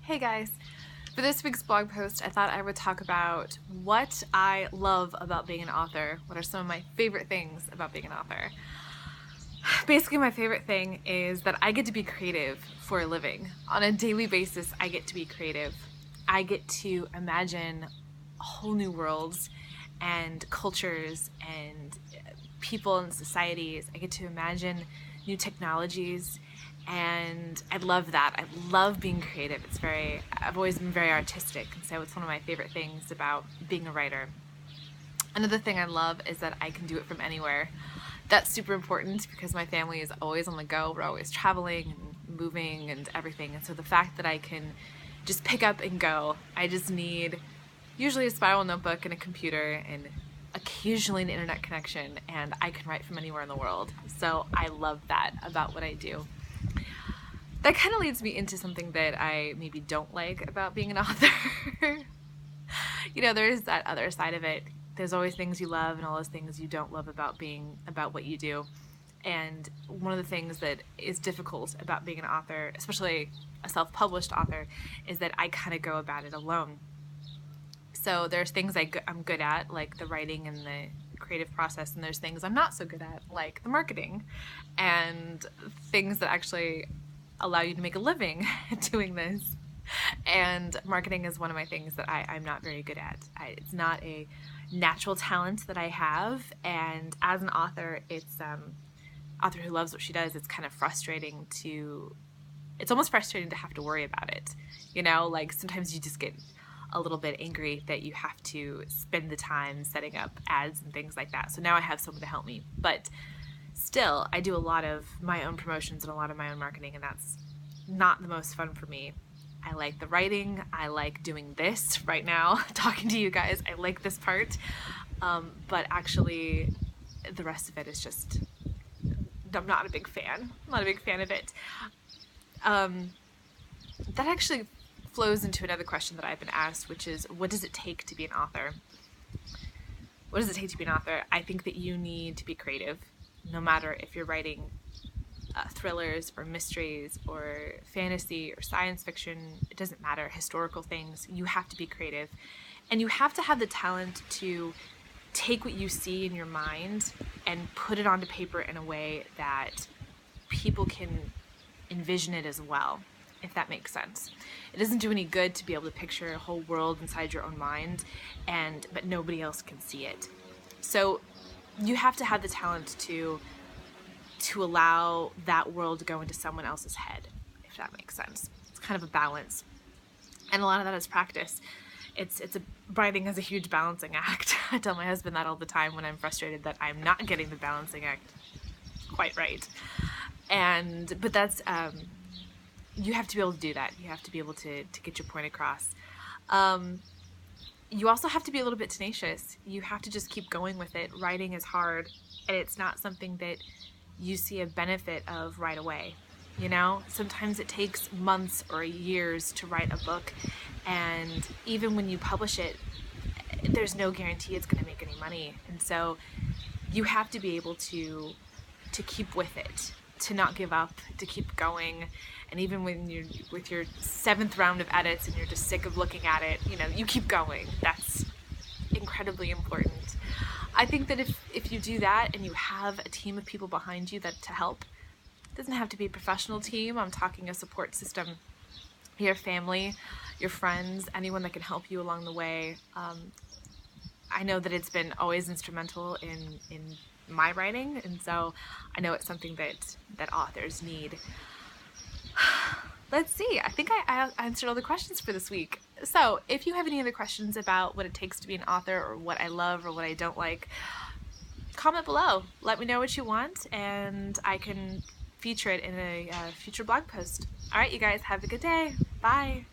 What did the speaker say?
Hey guys! For this week's blog post, I thought I would talk about what I love about being an author. What are some of my favorite things about being an author? Basically, my favorite thing is that I get to be creative for a living. On a daily basis, I get to be creative. I get to imagine whole new worlds and cultures and people and societies. I get to imagine new technologies, and I love that. I love being creative. I've always been very artistic, and so it's one of my favorite things about being a writer. Another thing I love is that I can do it from anywhere. That's super important because my family is always on the go. We're always traveling and moving and everything, and so the fact that I can just pick up and go, I just need usually a spiral notebook and a computer and occasionally an internet connection, and I can write from anywhere in the world. So I love that about what I do. That kind of leads me into something that I maybe don't like about being an author. There's that other side of it. There's always things you love and all those things you don't love about what you do. And one of the things that is difficult about being an author, especially a self-published author, is that I kind of go about it alone. So there's things I'm good at, like the writing and the creative process, and there's things I'm not so good at, like the marketing, and things that actually allow you to make a living doing this. And marketing is one of my things that I'm not very good at. It's not a natural talent that I have, and as an author, it's author who loves what she does, it's kind of frustrating it's almost frustrating to have to worry about it. Like sometimes you just get a little bit angry that you have to spend the time setting up ads and things like that. So now I have someone to help me. But still, I do a lot of my own promotions and a lot of my own marketing, and that's not the most fun for me. I like the writing. I like doing this right now, talking to you guys. I like this part. But actually, the rest of it is just, I'm not a big fan. I'm not a big fan of it. That actually flows into another question that I've been asked, which is, what does it take to be an author? What does it take to be an author? I think that you need to be creative, no matter if you're writing thrillers or mysteries or fantasy or science fiction. It doesn't matter, historical things. You have to be creative, and you have to have the talent to take what you see in your mind and put it onto paper in a way that people can envision it as well, if that makes sense. It doesn't do any good to be able to picture a whole world inside your own mind, but nobody else can see it. So you have to have the talent to allow that world to go into someone else's head, if that makes sense. It's kind of a balance, and a lot of that is practice. Writing is a huge balancing act. I tell my husband that all the time when I'm frustrated that I'm not getting the balancing act quite right. But that's you have to be able to do that. You have to be able to get your point across. You also have to be a little bit tenacious. You have to just keep going with it. Writing is hard, and it's not something that you see a benefit of right away. Sometimes it takes months or years to write a book, and even when you publish it, there's no guarantee it's going to make any money. And so you have to be able to keep with it, to not give up, to keep going. And even when you're with your 7th round of edits and you're just sick of looking at it, you keep going. That's incredibly important. I think that if you do that and you have a team of people behind you to help, it doesn't have to be a professional team. I'm talking a support system. Your family, your friends, anyone that can help you along the way. I know that it's been always instrumental in my writing, and so I know it's something that authors need. Let's see, I think I answered all the questions for this week. So if you have any other questions about what it takes to be an author, or what I love or what I don't like, comment below. Let me know what you want, and I can feature it in a future blog post. All right, you guys, have a good day. Bye.